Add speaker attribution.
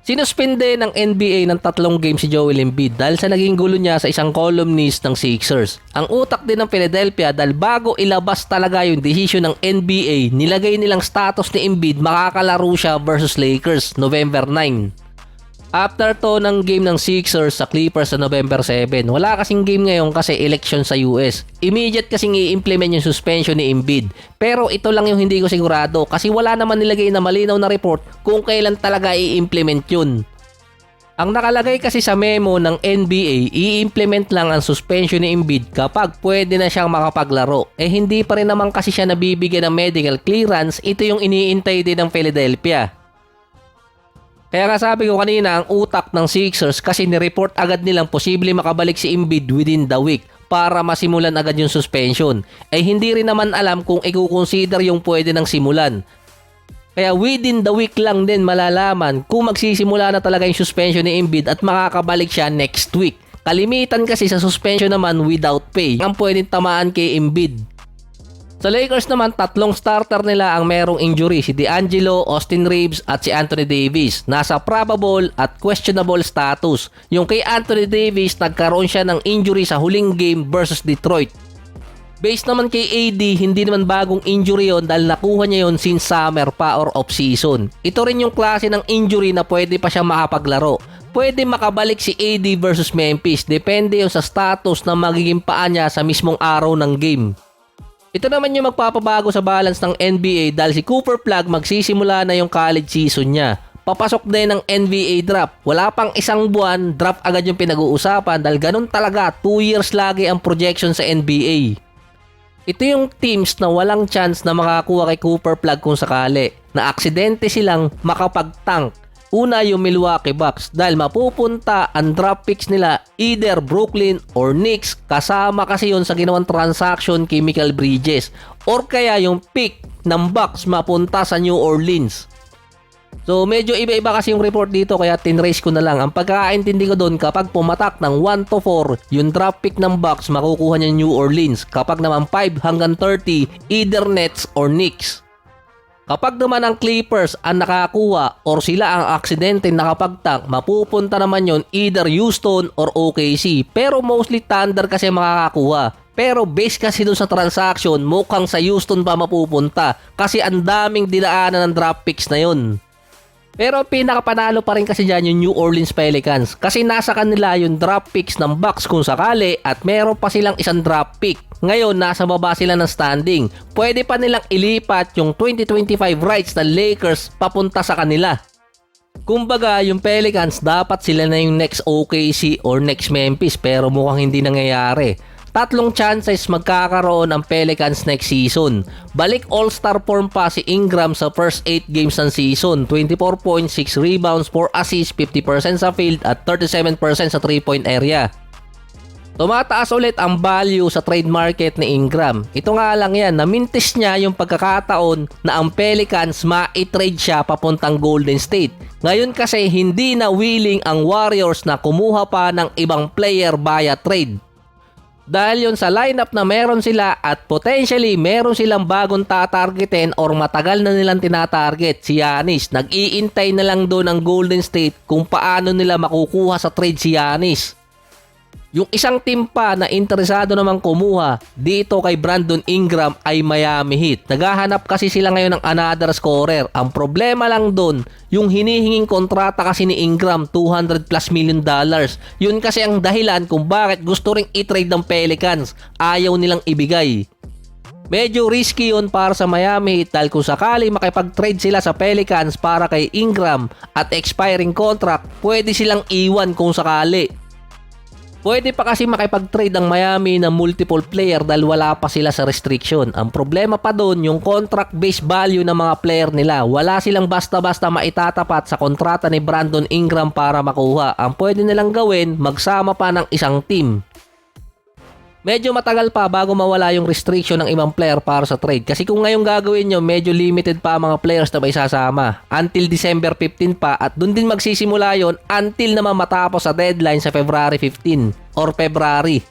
Speaker 1: Sinuspende ng NBA ng 3 games si Joel Embiid dahil sa naging gulo niya sa isang columnist ng Sixers. Ang utak din ng Philadelphia dahil bago ilabas talaga yung desisyon ng NBA, nilagay nilang status ni Embiid makakalaro siya versus Lakers November 9. After to ng game ng Sixers sa Clippers sa November 7, wala kasing game ngayon kasi election sa US. Immediate kasing i-implement yung suspension ni Embiid. Pero ito lang yung hindi ko sigurado kasi wala naman nilagay na malinaw na report kung kailan talaga i-implement yun. Ang nakalagay kasi sa memo ng NBA, i-implement lang ang suspension ni Embiid kapag pwede na siyang makapaglaro. Hindi pa rin naman kasi siya nabibigyan ng medical clearance, ito yung iniintay din ng Philadelphia. Kaya nga sabi ko kanina, ang utak ng Sixers kasi nireport agad nilang posible makabalik si Embiid within the week para masimulan agad yung suspension. Hindi rin naman alam kung i-consider yung pwede nang simulan. Kaya within the week lang din malalaman kung magsisimula na talaga yung suspension ni Embiid at makakabalik siya next week. Kalimitan kasi sa suspension naman without pay ang pwedeng tamaan kay Embiid. Sa Lakers naman, 3 starter nila ang merong injury, si D'Angelo, Austin Reeves at si Anthony Davis. Nasa probable at questionable status. Yung kay Anthony Davis, nagkaroon siya ng injury sa huling game versus Detroit. Based naman kay AD, hindi naman bagong injury yon dahil nakuha niya yon since summer pa or off-season. Ito rin yung klase ng injury na pwede pa siya makapaglaro. Pwede makabalik si AD versus Memphis, depende yon sa status na magiging paa niya sa mismong araw ng game. Ito naman yung magpapabago sa balance ng NBA dahil si Cooper Flagg magsisimula na yung college season niya. Papasok din ng NBA draft. Wala pang isang buwan, draft agad yung pinag-uusapan dahil ganun talaga, 2 years lagi ang projection sa NBA. Ito yung teams na walang chance na makakuha kay Cooper Flagg kung sakali, na aksidente silang makapag-tank. Una yung Milwaukee Bucks dahil mapupunta ang draft picks nila either Brooklyn or Knicks, kasama kasi yon sa ginawang transaction kay Mikal Bridges, or kaya yung pick ng Bucks mapunta sa New Orleans. So medyo iba-iba kasi yung report dito kaya tinrace ko na lang. Ang pagkakaintindi ko doon, kapag pumatak ng 1-4 yung draft pick ng Bucks, makukuha niya New Orleans. Kapag naman 5 hanggang 30, either Nets or Knicks. Kapag naman ang Clippers ang nakakuha or sila ang aksidente nakapagtank, mapupunta naman yon either Houston or OKC. Pero mostly Thunder kasi makakakuha. Pero base kasi dun sa transaction, mukhang sa Houston pa mapupunta kasi ang daming dinaanan ng draft picks na yon. Pero pinakapanalo pa rin kasi dyan yung New Orleans Pelicans kasi nasa kanila yung draft picks ng Bucks kung sakali at meron pa silang isang draft pick. Ngayon, nasa baba sila ng standing. Pwede pa nilang ilipat yung 2025 rights ng Lakers papunta sa kanila. Kumbaga, yung Pelicans dapat sila na yung next OKC or next Memphis pero mukhang hindi nangyayari. 3 chances magkakaroon ang Pelicans next season. Balik all-star form pa si Ingram sa first 8 games ng season. 24 points, 6 rebounds, 4 assists, 50% sa field at 37% sa 3-point area. Tumataas ulit ang value sa trade market ni Ingram. Ito nga lang yan, namintis niya yung pagkakataon na ang Pelicans ma-trade siya papuntang Golden State. Ngayon kasi hindi na willing ang Warriors na kumuha pa ng ibang player via trade. Dahil yun sa lineup na meron sila at potentially meron silang bagong tatargetin or matagal na nilang tinatarget si Giannis. Nag-iintay na lang doon ang Golden State kung paano nila makukuha sa trade si Giannis. Yung isang team pa na interesado namang kumuha dito kay Brandon Ingram ay Miami Heat. Naghahanap kasi sila ngayon ng another scorer. Ang problema lang doon, yung hinihinging kontrata kasi ni Ingram, $200+ million. Yun kasi ang dahilan kung bakit gusto ring i-trade ng Pelicans. Ayaw nilang ibigay. Medyo risky yun para sa Miami Heat dahil kung sakali makipag-trade sila sa Pelicans para kay Ingram at expiring contract, pwede silang iwan kung sakali. Pwede pa kasi makipag-trade ang Miami ng multiple player dahil wala pa sila sa restriction. Ang problema pa doon, yung contract-based value ng mga player nila. Wala silang basta-basta maitatapat sa kontrata ni Brandon Ingram para makuha. Ang pwede nilang gawin, magsama pa ng isang team. Medyo matagal pa bago mawala yung restriction ng ibang player para sa trade. Kasi kung ngayong gagawin nyo, medyo limited pa ang mga players na may sasama. Until December 15 pa at dun din magsisimula yon until naman matapos sa deadline sa February 15 or February.